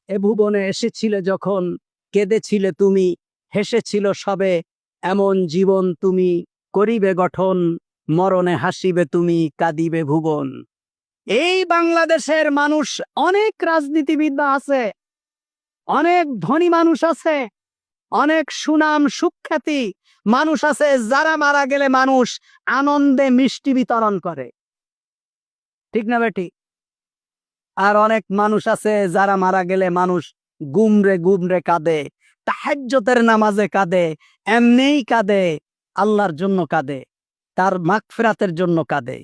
এ ভুবনে এসেছিলে যখন, কেঁদেছিলে তুমি, হেসেছিল সবে, এমন জীবন তুমি করিবে গঠন, মরণে হাসিবে তুমি, কাঁদিবে ভুবন। এই বাংলাদেশের মানুষ, অনেক রাজনীতিবিদ আছে, অনেক ধনী মানুষ আছে, অনেক সুনাম সুখ্যাতি মানুষ আছে, যারা মারা গেলে মানুষ আনন্দে মিষ্টি বিতরণ করে, ঠিক না বেটি? আর অনেক মানুষ আছে যারা মারা গেলে মানুষ গুমরে গুমরে কাঁদে, তাহাজ্জুদের নামাজে কাঁদে, এমনিই কাঁদে, আল্লাহর জন্য কাঁদে, তার মাগফিরাতের জন্য কাঁদে।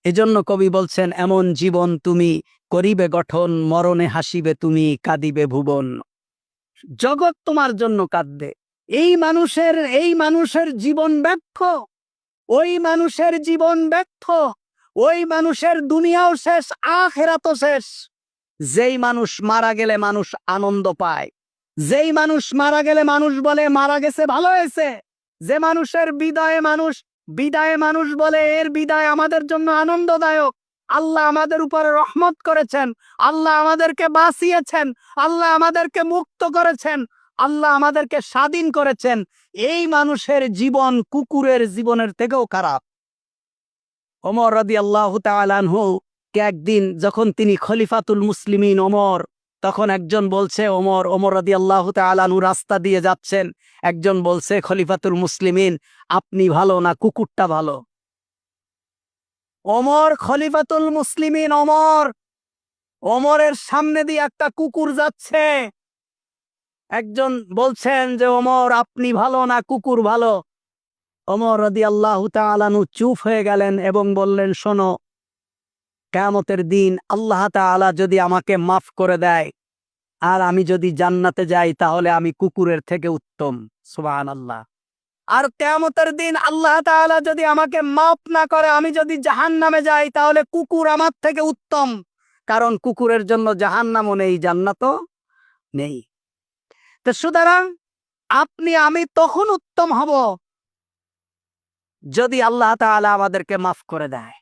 এজন্য কবি বলছেন, এমন জীবন তুমি করিবে গঠন, মরণে হাসিবে তুমি, কাঁদিবে ভুবন। জগৎ তোমার জন্য কাঁদবে। এই মানুষের জীবন ব্যর্থ, ওই মানুষের জীবন ব্যর্থ, ওই মানুষের দুনিয়াও শেষ, আখিরাতও শেষ। যেই মানুষ মারা গেলে মানুষ আনন্দ পায়, যেই মানুষ মারা গেলে মানুষ বলে মারা গেছে, ভালো হয়েছে। যে মানুষের বিদায়ে মানুষ বলে এর বিদায় আমাদের জন্য আনন্দদায়ক, আল্লাহ আমাদের উপরে রহমত করেছেন, আল্লাহ আমাদেরকে বাঁচিয়েছেন, আল্লাহ আমাদেরকে মুক্ত করেছেন, আল্লাহ আমাদেরকে স্বাধীন করেছেন, এই মানুষের জীবন কুকুরের জীবনের থেকেও খারাপ। ওমর রাদিয়াল্লাহু তাআলা আনহু কে একদিন যখন তিনি খলিফাতুল মুসলিমিন ওমর, তখন একজন বলছে, ওমর রাদিয়াল্লাহু তাআলা আনহু রাস্তা দিয়ে যাচ্ছেন, একজন বলছে, খলিফাতুল মুসলিমিন আপনি ভালো না কুকুরটা ভালো? ওমর খলিফাতুল মুসলিমিন, ওমরের সামনে দিয়ে একটা কুকুর যাচ্ছে, একজন বলছেন যে ওমর আপনি ভালো না কুকুর ভালো? ওমর রাদিয়াল্লাহু তাআলা আনহু চুপ হয়ে গেলেন এবং বললেন, শোনো, কিয়ামতের দিন আল্লাহ তাআলা যদি আমাকে মাফ করে দেয় আর আমি যদি জান্নাতে যাই, তাহলে আমি কুকুরের থেকে উত্তম। সুবহানাল্লাহ। আর কিয়ামতের দিন আল্লাহ তাআলা যদি আমাকে মাফ না করে, আমি যদি জাহান্নামে যাই, তাহলে কুকুর আমার থেকে উত্তম, কারণ কুকুরের জন্য জাহান্নামও নেই, জান্নাতও নেই। তো সুতরাং আমি তখন উত্তম হব যদি আল্লাহ তাআলা আমাদেরকে মাফ করে দেয়।